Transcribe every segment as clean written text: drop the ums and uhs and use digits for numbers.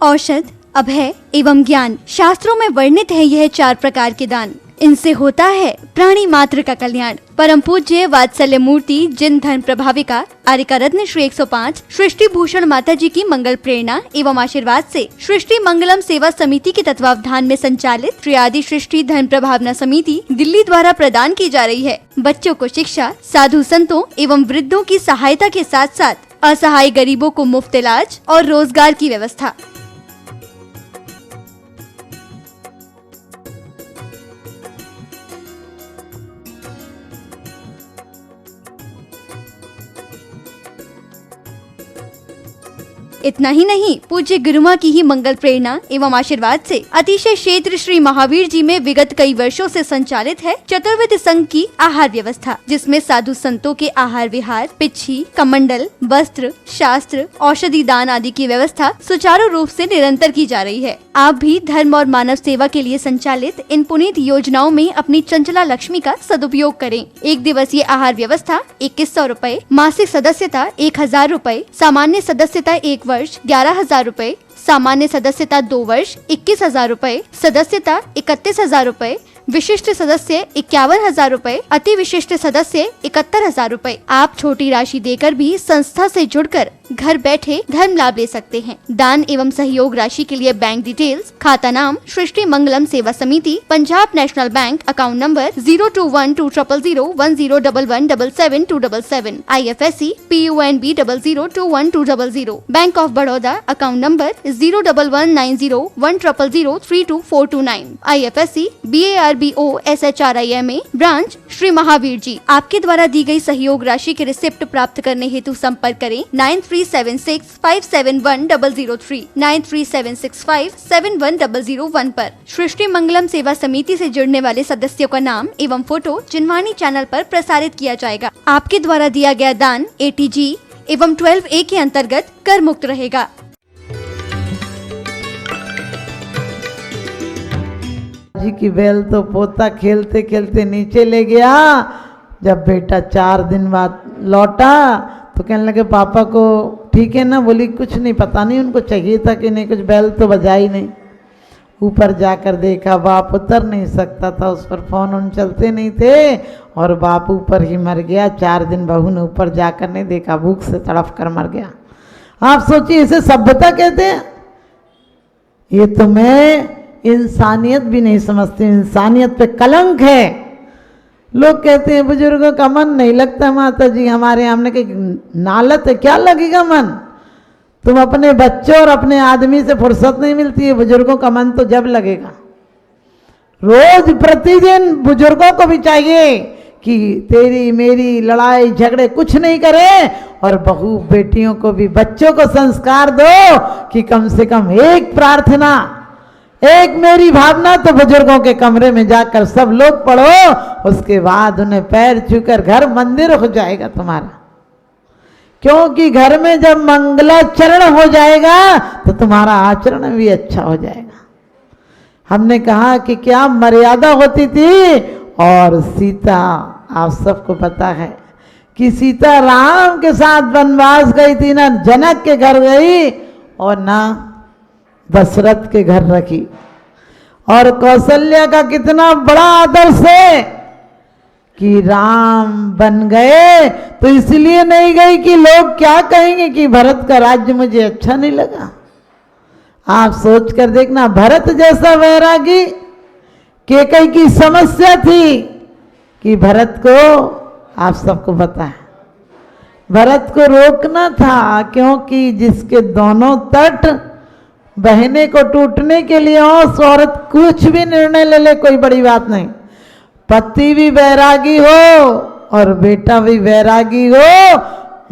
औषध, अभय एवं ज्ञान। शास्त्रों में वर्णित है यह 4 प्रकार के दान। इनसे होता है प्राणी मात्र का कल्याण। परम पूज्य वात्सल्य मूर्ति जिन धर्म प्रभाविका आर्यका रत्न श्री 105 सृष्टि भूषण माता जी की मंगल प्रेरणा एवं आशीर्वाद से सृष्टि मंगलम सेवा समिति के तत्वावधान में संचालित श्री आदि सृष्टि धर्म प्रभावना समिति दिल्ली द्वारा प्रदान की जा रही है। बच्चों को शिक्षा, साधु संतों एवं वृद्धों की सहायता के साथ साथ असहाय गरीबों को मुफ्त इलाज और रोजगार की व्यवस्था। इतना ही नहीं, पूज्य गुरुमा की ही मंगल प्रेरणा एवं आशीर्वाद से अतिशय क्षेत्र श्री महावीर जी में विगत कई वर्षों से संचालित है चतुर्विध संघ की आहार व्यवस्था, जिसमें साधु संतों के आहार विहार, पिच्छी, कमंडल, वस्त्र, शास्त्र, औषधि दान आदि की व्यवस्था सुचारू रूप से निरंतर की जा रही है। आप भी धर्म और मानव सेवा के लिए संचालित इन पुनीत योजनाओं में अपनी चंचला लक्ष्मी का सदुपयोग करें। 1 दिवसीय आहार व्यवस्था 2100 रूपए, मासिक सदस्यता 1000 रूपए, सामान्य सदस्यता 1 वर्ष 11,000 रूपए, सामान्य सदस्यता 2 वर्ष 21,000 रूपए, सदस्यता 31,000 रूपए, विशिष्ट सदस्य 51,000 रूपए, अति विशिष्ट सदस्य 71,000 रूपए। आप छोटी राशि देकर भी संस्था से जुड़कर घर बैठे धर्म लाभ ले सकते हैं। दान एवं सहयोग राशि के लिए बैंक डिटेल्स, खाता नाम सृष्टि Mangalam Seva Samiti, Punjab national bank, account number 021200101177 IFSC PUNB 00212000, bank of Baroda, account number 011901000322429 IFSC BARBO SHRIMA, branch Shri Mahavir ji. आपके द्वारा दी गई सहयोग राशि के रिसिप्ट प्राप्त करने हेतु संपर्क करें 9376571003 9376571001 पर। सृष्टि मंगलम सेवा समिति से जुड़ने वाले सदस्यों का नाम एवं फोटो जिनवाणी चैनल पर प्रसारित किया जाएगा। आपके द्वारा दिया गया दान ATG एवं 12A के अंतर्गत कर मुक्त रहेगा। जी की बैल तो पोता खेलते खेलते नीचे ले गया। जब बेटा 4 दिन बाद लौटा तो कहने लगे पापा को ठीक है ना? बोली कुछ नहीं, पता नहीं उनको चाहिए था कि नहीं, कुछ बैल तो बजा ही नहीं। ऊपर जाकर देखा, बाप उतर नहीं सकता था, उस पर फोन उन चलते नहीं थे और बाप ऊपर ही मर गया। 4 दिन बहू ने ऊपर जाकर नहीं देखा, भूख से तड़फ कर मर गया। आप सोचिए, इसे सभ्यता कहते हैं? ये तो मैं इंसानियत भी नहीं समझती, इंसानियत पे कलंक है। लोग कहते हैं बुजुर्गों का मन नहीं लगता माता जी हमारे। हमने कही नालत है, क्या लगेगा मन? तुम अपने बच्चों और अपने आदमी से फुर्सत नहीं मिलती है, बुजुर्गों का मन तो जब लगेगा। रोज प्रतिदिन बुजुर्गों को भी चाहिए कि तेरी मेरी लड़ाई झगड़े कुछ नहीं करे, और बहू बेटियों को भी, बच्चों को संस्कार दो कि कम से कम एक प्रार्थना, एक मेरी भावना तो बुजुर्गों के कमरे में जाकर सब लोग पढ़ो। उसके बाद उन्हें पैर छूकर घर मंदिर हो जाएगा तुम्हारा। क्योंकि घर में जब मंगलाचरण हो जाएगा तो तुम्हारा आचरण भी अच्छा हो जाएगा। हमने कहा कि क्या मर्यादा होती थी। और सीता, आप सबको पता है कि सीता राम के साथ वनवास गई थी, ना जनक के घर गई और ना दशरथ के घर रखी। और कौशल्या का कितना बड़ा आदर्श है कि राम बन गए तो इसलिए नहीं गई कि लोग क्या कहेंगे कि भरत का राज्य मुझे अच्छा नहीं लगा। आप सोच कर देखना, भरत जैसा वैरागी, कैकेयी की समस्या थी कि भरत को, आप सबको पता है, भरत को रोकना था, क्योंकि जिसके दोनों तट बहने को टूटने के लिए हो, औरत कुछ भी निर्णय ले ले, कोई बड़ी बात नहीं। पति भी वैरागी हो और बेटा भी वैरागी हो,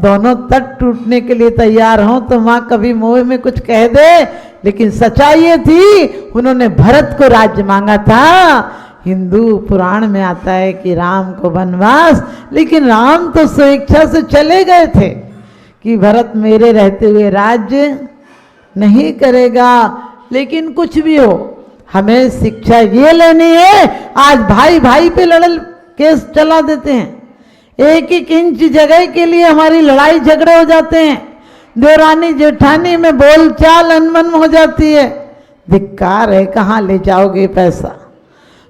दोनों तट टूटने के लिए तैयार हो, तो माँ कभी मोह में कुछ कह दे। लेकिन सच्चाई ये थी, उन्होंने भरत को राज्य मांगा था। हिंदू पुराण में आता है कि राम को वनवास, लेकिन राम तो स्वेच्छा से चले गए थे कि भरत मेरे रहते हुए राज्य नहीं करेगा। लेकिन कुछ भी हो, हमें शिक्षा ये लेनी है। आज भाई भाई पे केस चला देते हैं, 1-1 इंच जगह के लिए हमारी लड़ाई झगड़े हो जाते हैं। देवरानी जेठानी में बोलचाल अनबन हो जाती है। धिक्कार है, कहाँ ले जाओगे पैसा?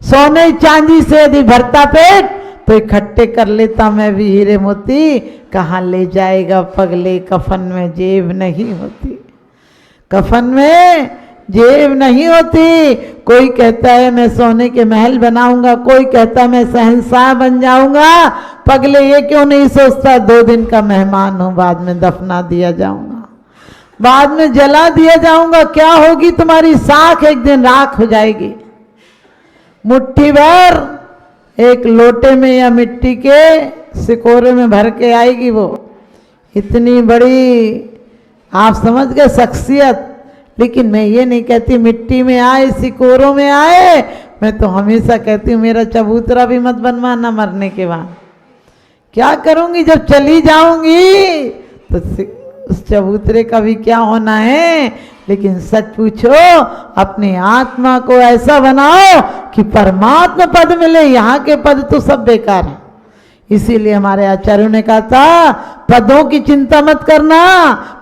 सोने चांदी से यदि भरता पेट तो इकट्ठे कर लेता मैं भी हीरे मोती, कहाँ ले जाएगा पगले? कफन में जेब नहीं होती, कफन में जेब नहीं होती। कोई कहता है मैं सोने के महल बनाऊंगा, कोई कहता है मैं शहंशाह बन जाऊंगा। पगले ये क्यों नहीं सोचता 2 दिन का मेहमान हूं, बाद में दफना दिया जाऊंगा, बाद में जला दिया जाऊंगा। क्या होगी तुम्हारी साख? एक दिन राख हो जाएगी। मुट्ठी भर एक लोटे में या मिट्टी के सिकोरे में भर के आएगी वो, इतनी बड़ी आप समझ गए शख्सियत। लेकिन मैं ये नहीं कहती मिट्टी में आए सिकोरों में आए, मैं तो हमेशा कहती हूँ मेरा चबूतरा भी मत बनवाना मरने के बाद। क्या करूँगी जब चली जाऊंगी तो उस चबूतरे का भी क्या होना है। लेकिन सच पूछो, अपनी आत्मा को ऐसा बनाओ कि परमात्मा पद मिले। यहाँ के पद तो सब बेकार हैं। इसीलिए हमारे आचार्यों ने कहा था पदों की चिंता मत करना,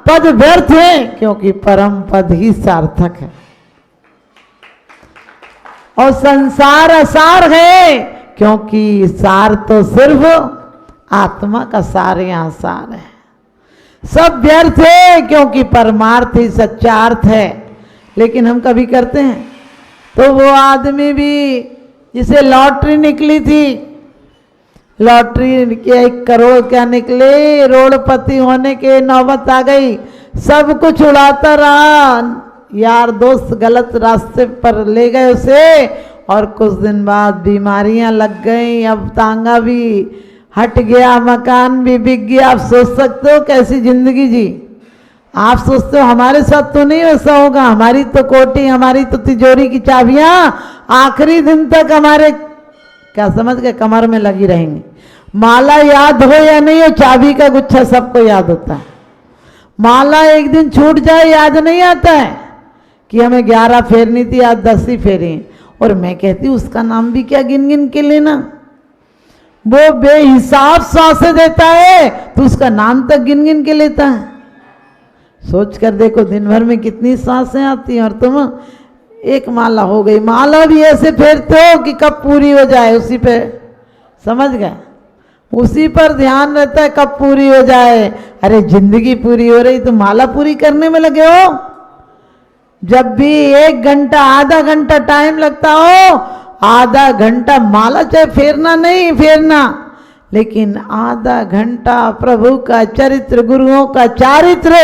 पद व्यर्थ है क्योंकि परम पद ही सार्थक है। और संसार असार है क्योंकि सार तो सिर्फ आत्मा का सार यहाँ सार है। सब व्यर्थ है क्योंकि परमार्थ ही सच्चा अर्थ है। लेकिन हम कभी करते हैं तो वो आदमी भी जिसे लॉटरी निकली थी, लॉटरी के 1 करोड़ क्या निकले, रोडपति होने के नौबत आ गई, सब कुछ उड़ाता रहा। यार दोस्त गलत रास्ते पर ले गए उसे और कुछ दिन बाद बीमारियां लग गई। अब तांगा भी हट गया, मकान भी बिक गया। आप सोच सकते हो कैसी जिंदगी जी? आप सोचते हो हमारे साथ तो नहीं वैसा होगा? हमारी तो कोठी, हमारी तो तिजोरी की चाबियां आखिरी दिन तक हमारे क्या समझ गए कमर में लगी रहेंगी। माला याद हो या नहीं हो, चाबी का गुच्छा सबको याद होता है। माला एक दिन छूट जाए याद नहीं आता है कि हमें 11 फेरनी थी, आज 10 ही फेरी। और मैं कहती हूँ उसका नाम भी क्या गिन गिन के लेना। वो बेहिसाब सांसें देता है तो उसका नाम तक गिन गिन के लेता है। सोच कर देखो दिन भर में कितनी सांसें आती हैं और तुम एक माला हो गई। माला भी ऐसे फेरते हो कि कब पूरी हो जाए, उसी पे समझ गए, उसी पर ध्यान रहता है कब पूरी हो जाए। अरे जिंदगी पूरी हो रही तो माला पूरी करने में लगे हो। जब भी 1 घंटा आधा घंटा टाइम लगता हो, आधा घंटा माला चाहे फेरना नहीं फेरना, लेकिन आधा घंटा प्रभु का चरित्र, गुरुओं का चारित्र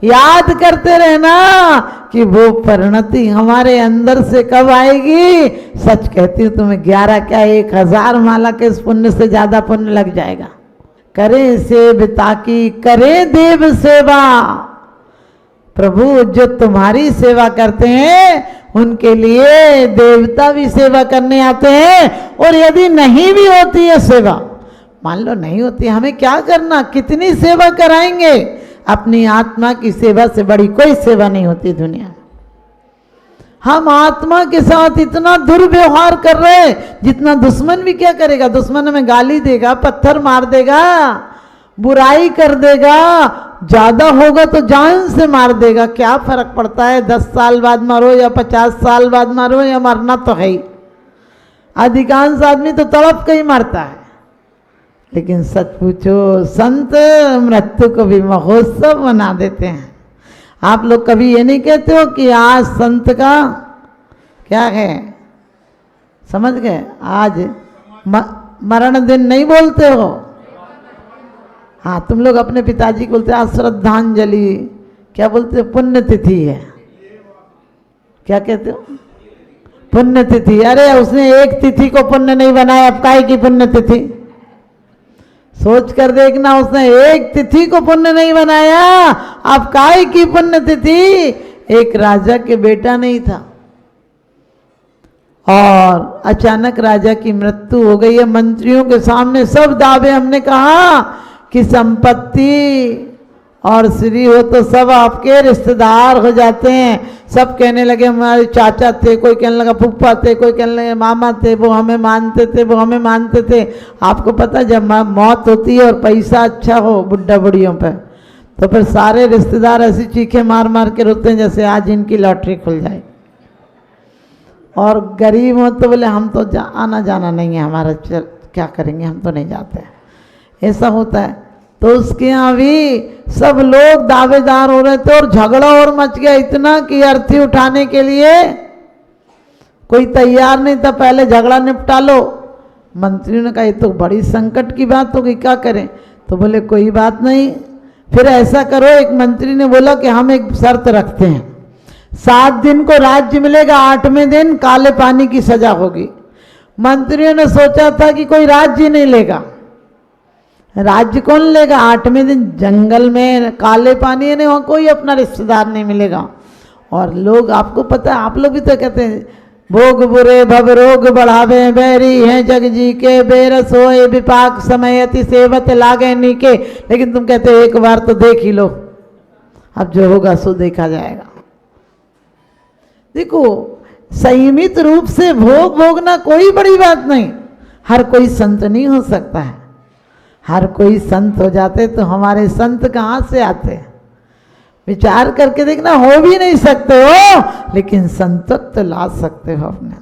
याद करते रहना कि वो परिणति हमारे अंदर से कब आएगी। सच कहती हूँ तुम्हें 11 क्या 1000 माला के इस पुण्य से ज्यादा पुण्य लग जाएगा। करें सेविता की, करें देव सेवा। प्रभु जो तुम्हारी सेवा करते हैं उनके लिए देवता भी सेवा करने आते हैं। और यदि नहीं भी होती है सेवा, मान लो नहीं होती, हमें क्या करना, कितनी सेवा कराएंगे। अपनी आत्मा की सेवा से बड़ी कोई सेवा नहीं होती दुनिया में। हम आत्मा के साथ इतना दुर्व्यवहार कर रहे हैं जितना दुश्मन भी क्या करेगा। दुश्मन हमें गाली देगा, पत्थर मार देगा, बुराई कर देगा, ज्यादा होगा तो जान से मार देगा। क्या फर्क पड़ता है 10 साल बाद मरो या 50 साल बाद मरो, या मरना तो है ही। अधिकांश आदमी तो तड़प के ही मरता है। लेकिन सच पूछो संत मृत्यु को भी महोत्सव मना देते हैं। आप लोग कभी ये नहीं कहते हो कि आज संत का क्या है, समझ गए, आज मरण दिन नहीं बोलते हो। हाँ तुम लोग अपने पिताजी को बोलते आज श्रद्धांजलि, क्या बोलते हो, पुण्यतिथि है, क्या कहते हो, पुण्यतिथि। अरे उसने एक तिथि को पुण्य नहीं बनाया, अब काहे की पुण्यतिथि। सोच कर देखना, उसने एक तिथि को पुण्य नहीं बनाया, अब काहे की पुण्यतिथि। एक राजा के बेटा नहीं था और अचानक राजा की मृत्यु हो गई है। मंत्रियों के सामने सब दावे, हमने कहा कि संपत्ति और श्री हो तो सब आपके रिश्तेदार हो जाते हैं। सब कहने लगे हमारे चाचा थे, कोई कहने लगा फूफा थे, कोई कहने लगे मामा थे, वो हमें मानते थे, वो हमें मानते थे। आपको पता जब मौत होती है और पैसा अच्छा हो बुढ़ा बुढ़ियों पे तो फिर सारे रिश्तेदार ऐसी चीखें मार मार के रोते हैं जैसे आज इनकी लॉटरी खुल जाए। और गरीब हो तो बोले हम तो आना जाना नहीं है हमारा, क्या करेंगे, हम तो नहीं जाते, ऐसा होता है। तो उसके यहाँ भी सब लोग दावेदार हो रहे थे और झगड़ा और मच गया इतना कि अर्थी उठाने के लिए कोई तैयार नहीं था, पहले झगड़ा निपटा लो। मंत्रियों ने कहा ये तो बड़ी संकट की बात होगी, क्या करें? तो बोले कोई बात नहीं, फिर ऐसा करो, एक मंत्री ने बोला कि हम एक शर्त रखते हैं, 7 दिन को राज्य मिलेगा, 8वें दिन काले पानी की सजा होगी। मंत्रियों ने सोचा था कि कोई राज्य नहीं लेगा, राज्य कौन लेगा? 8वें दिन जंगल में काले पानी है, वहाँ कोई अपना रिश्तेदार नहीं मिलेगा। और लोग, आपको पता है, आप लोग भी तो कहते हैं भोग बुरे भव रोग बढ़ावे, बैरी हैं जग जी के, बेरस होए विपाक समय अति सेवत लागे नीके। लेकिन तुम कहते हो एक बार तो देख ही लो, अब जो होगा सो देखा जाएगा। देखो, संयमित रूप से भोग भोगना कोई बड़ी बात नहीं। हर कोई संत नहीं हो सकता है, हर कोई संत हो जाते तो हमारे संत कहाँ से आते? विचार करके देखना, हो भी नहीं सकते हो लेकिन संतत्व तो ला सकते हो अपने।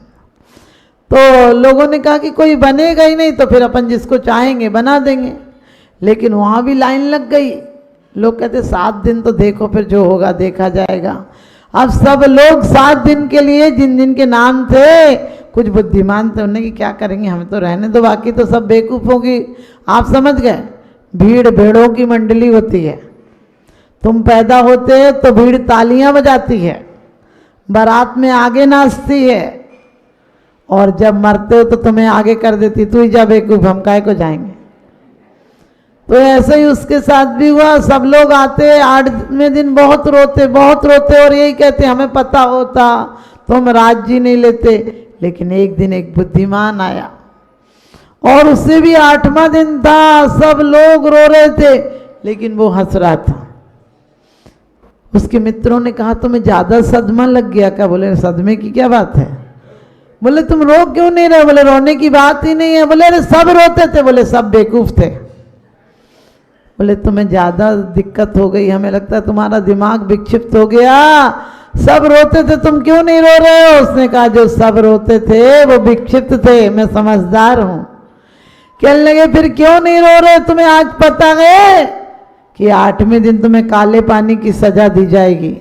तो लोगों ने कहा कि कोई बनेगा ही नहीं तो फिर अपन जिसको चाहेंगे बना देंगे। लेकिन वहाँ भी लाइन लग गई, लोग कहते 7 दिन तो देखो, फिर जो होगा देखा जाएगा। अब सब लोग 7 दिन के लिए, जिन जिन के नाम थे, कुछ बुद्धिमान थे, उन्हें कि क्या करेंगे, हमें तो रहने दो, बाकी तो सब बेवकूफ़ों की। आप समझ गए, भीड़ भेड़ों की मंडली होती है। तुम पैदा होते हो तो भीड़ तालियां बजाती है, बारात में आगे नाचती है, और जब मरते हो तो तुम्हें आगे कर देती, तू ही जा बेवकूफ, हम काहे को जाएंगे। तो ऐसे ही उसके साथ भी हुआ। सब लोग आते, 8वें दिन बहुत रोते और यही कहते हमें पता होता तो हम राज्य नहीं लेते। लेकिन एक दिन एक बुद्धिमान आया और उससे भी 8वां दिन था, सब लोग रो रहे थे लेकिन वो हंस रहा था। उसके मित्रों ने कहा तुम्हें ज्यादा सदमा लग गया क्या? बोले सदमे की क्या बात है? बोले तुम रो क्यों नहीं रहे? बोले रोने की बात ही नहीं है। बोले अरे सब रोते थे। बोले सब बेवकूफ थे। बोले तुम्हें ज्यादा दिक्कत हो गई, हमें लगता है तुम्हारा दिमाग विक्षिप्त हो गया, सब रोते थे तुम क्यों नहीं रो रहे हो? उसने कहा जो सब रोते थे वो विक्षिप्त थे, मैं समझदार हूं। कहने लगे फिर क्यों नहीं रो रहे? तुम्हें आज पता है कि 8वें दिन तुम्हें काले पानी की सजा दी जाएगी।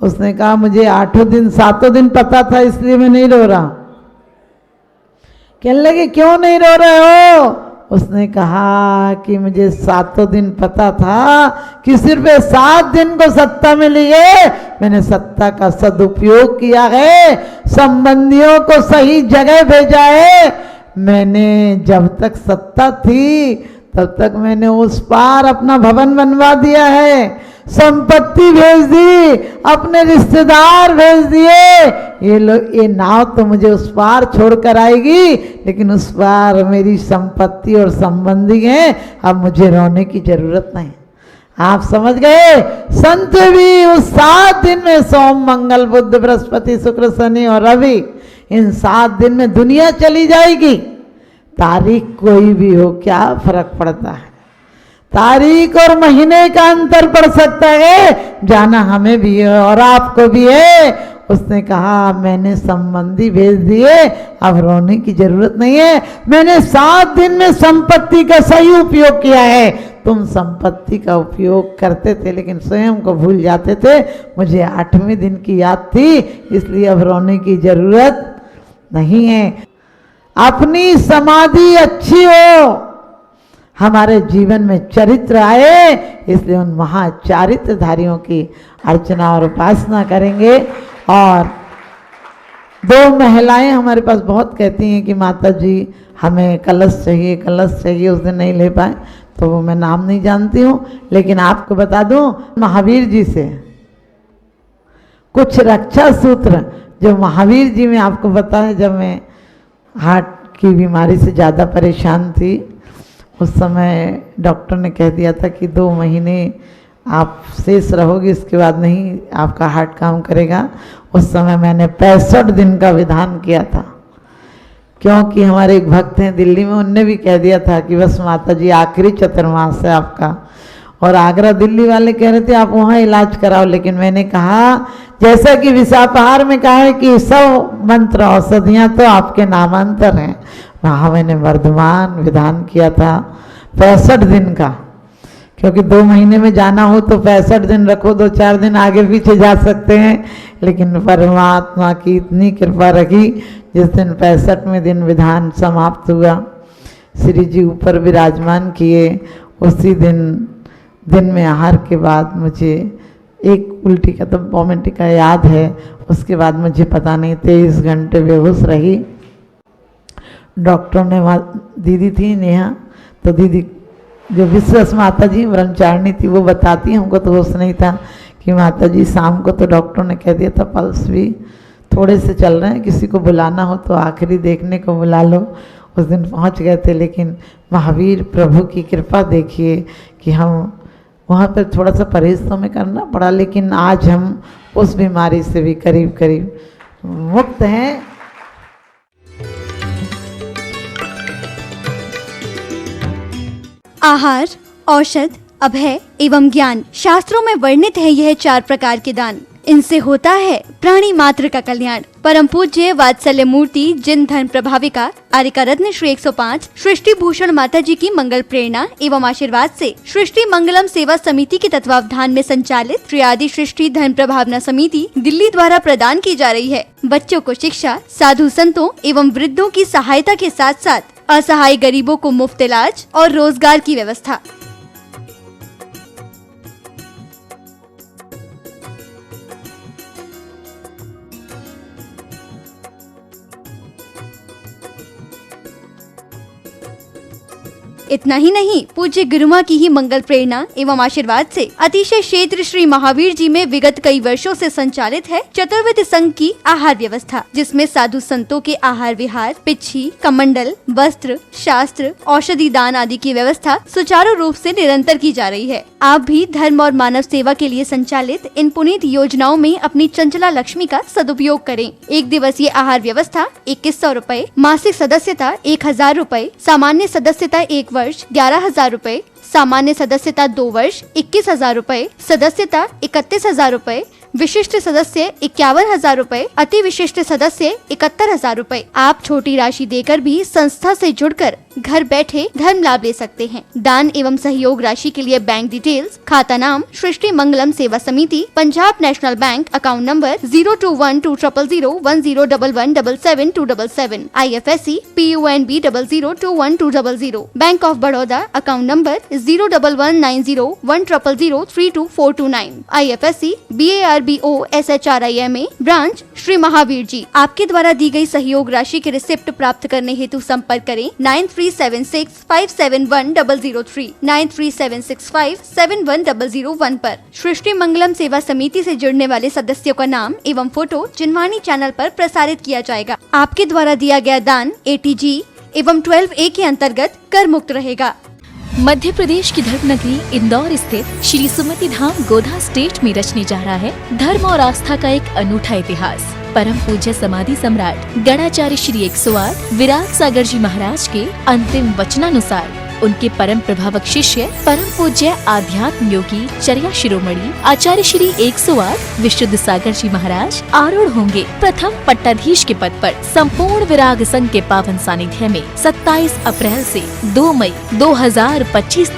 उसने कहा मुझे 8 दिन 7 दिन पता था इसलिए मैं नहीं रो रहा। कहने लगे क्यों नहीं रो रहे हो? उसने कहा कि मुझे 7 दिन पता था कि सिर्फ 7 दिन को सत्ता मिली है, मैंने सत्ता का सदुपयोग किया है, संबंधियों को सही जगह भेजा है। मैंने जब तक सत्ता थी तब तक मैंने उस पार अपना भवन बनवा दिया है, संपत्ति भेज दी, अपने रिश्तेदार भेज दिए। ये लोग, ये नाव तो मुझे उस पार छोड़कर आएगी, लेकिन उस पार मेरी संपत्ति और संबंधी हैं, अब मुझे रोने की जरूरत नहीं। आप समझ गए? संत भी उस 7 दिन में, सोम मंगल बुध बृहस्पति शुक्र शनि और रवि, इन 7 दिन में दुनिया चली जाएगी। तारीख कोई भी हो, क्या फर्क पड़ता है? तारीख और महीने का अंतर पड़ सकता है, जाना हमें भी है और आपको भी है। उसने कहा मैंने संबंधी भेज दिए, अब रोने की जरूरत नहीं है। मैंने 7 दिन में संपत्ति का सही उपयोग किया है। तुम संपत्ति का उपयोग करते थे लेकिन स्वयं को भूल जाते थे। मुझे 8वें दिन की याद थी, इसलिए अब रोने की जरूरत नहीं है। अपनी समाधि अच्छी हो, हमारे जीवन में चरित्र आए, इसलिए उन महाचारित्रधारियों की अर्चना और उपासना करेंगे। और 2 महिलाएं हमारे पास बहुत कहती हैं कि माता जी हमें कलश चाहिए, कलश चाहिए। उस दिन नहीं ले पाए तो वो मैं नाम नहीं जानती हूँ, लेकिन आपको बता दूं महावीर जी से कुछ रक्षा सूत्र जो महावीर जी में आपको बताया। जब मैं हार्ट की बीमारी से ज़्यादा परेशान थी, उस समय डॉक्टर ने कह दिया था कि 2 महीने आप शेष रहोगे, इसके बाद नहीं आपका हार्ट काम करेगा। उस समय मैंने 65 दिन का विधान किया था, क्योंकि हमारे एक भक्त हैं दिल्ली में, उनने भी कह दिया था कि बस माता जी आखिरी चतुर्मास है आपका, और आगरा दिल्ली वाले कह रहे थे आप वहाँ इलाज कराओ, लेकिन मैंने कहा जैसा कि विषापहार में कहा है कि सब मंत्र औषधियाँ तो आपके नामांतर हैं, वहाँ मैंने वर्धमान विधान किया था 65 दिन का, क्योंकि 2 महीने में जाना हो तो 65 दिन रखो, 2-4 दिन आगे पीछे जा सकते हैं, लेकिन परमात्मा की इतनी कृपा रखी जिस दिन 65वें दिन विधान समाप्त हुआ, श्री जी ऊपर विराजमान किए, उसी दिन में आहार के बाद मुझे एक उल्टी का तो वॉमिटिंग का याद है, उसके बाद मुझे पता नहीं 23 घंटे बेहोश रही। डॉक्टर ने वहाँ दीदी थी नेहा, तो दीदी जो विश्वास माता जी ब्रह्मचारिणी थी वो बताती, हमको तो होश नहीं था कि माता जी शाम को तो डॉक्टर ने कह दिया था पल्स भी थोड़े से चल रहे हैं, किसी को बुलाना हो तो आखिरी देखने को बुला लो। उस दिन पहुंच गए थे, लेकिन महावीर प्रभु की कृपा देखिए कि हम वहाँ पर थोड़ा सा परहेज तो हमें करना पड़ा, लेकिन आज हम उस बीमारी से भी करीब करीब मुक्त हैं। आहार, औषध, अभय एवं ज्ञान, शास्त्रों में वर्णित है यह 4 प्रकार के दान। इनसे होता है प्राणी मात्र का कल्याण। परम पूज्य वात्सल्य मूर्ति जिन धर्म प्रभाविका आर्यका रत्न श्री 105 सृष्टि भूषण माता जी की मंगल प्रेरणा एवं आशीर्वाद से सृष्टि मंगलम सेवा समिति के तत्वावधान में संचालित श्री आदि सृष्टि धर्म प्रभावना समिति दिल्ली द्वारा प्रदान की जा रही है बच्चों को शिक्षा, साधु संतों एवं वृद्धों की सहायता के साथ साथ असहाय गरीबों को मुफ्त इलाज और रोजगार की व्यवस्था। इतना ही नहीं, पूज्य गुरुमा की ही मंगल प्रेरणा एवं आशीर्वाद से अतिशय क्षेत्र श्री महावीर जी में विगत कई वर्षों से संचालित है चतुर्विध संघ की आहार व्यवस्था, जिसमें साधु संतों के आहार विहार, पिच्छी, कमंडल, वस्त्र, शास्त्र, औषधि दान आदि की व्यवस्था सुचारू रूप से निरंतर की जा रही है। आप भी धर्म और मानव सेवा के लिए संचालित इन पुनीत योजनाओं में अपनी चंचला लक्ष्मी का सदुपयोग करें। 1 दिवसीय आहार व्यवस्था 2100 रूपए, मासिक सदस्यता 1000 रूपए, सामान्य सदस्यता 1 वर्ष 11,000 रूपए, सामान्य सदस्यता 2 वर्ष 21,000 रूपए, सदस्यता 31,000 रूपए, विशिष्ट सदस्य 51,000 रूपए, अति विशिष्ट सदस्य 71,000 रूपए। आप छोटी राशि देकर भी संस्था से जुड़कर घर बैठे धर्म लाभ ले सकते हैं। दान एवं सहयोग राशि के लिए बैंक डिटेल्स, खाता नाम सृष्टि Mangalam Seva Samiti, Punjab national bank, account number 021200117777, IFSC PUNB 00212000, bank of Baroda, account number 011901000324429, IFSC BARBO SHRIMA, branch Shri Mahavir ji. आपके द्वारा दी गई सहयोग राशि के रिसिप्ट प्राप्त करने हेतु संपर्क करें 9376571003, 9376571001 पर। सृष्टि मंगलम सेवा समिति से जुड़ने वाले सदस्यों का नाम एवं फोटो जिनवाणी चैनल पर प्रसारित किया जाएगा। आपके द्वारा दिया गया दान ATG एवं 12A के अंतर्गत कर मुक्त रहेगा। मध्य प्रदेश की धर्म नगरी इंदौर स्थित श्री सुमति धाम गोधा स्टेट में रचने जा रहा है धर्म और आस्था का एक अनूठा इतिहास। परम पूज्य समाधि सम्राट गणाचार्य श्री 108 विराट सागर जी महाराज के अंतिम वचनानुसार उनके परम प्रभावक शिष्य परम पूज्य आध्यात्म योगी चर्या शिरोमणि आचार्य श्री 108 विशुद्ध सागर जी महाराज आरूढ़ होंगे प्रथम पट्टाधीश के पद पर। संपूर्ण विराग संघ के पावन सानिध्य में 27 अप्रैल से 2 मई 2025 तक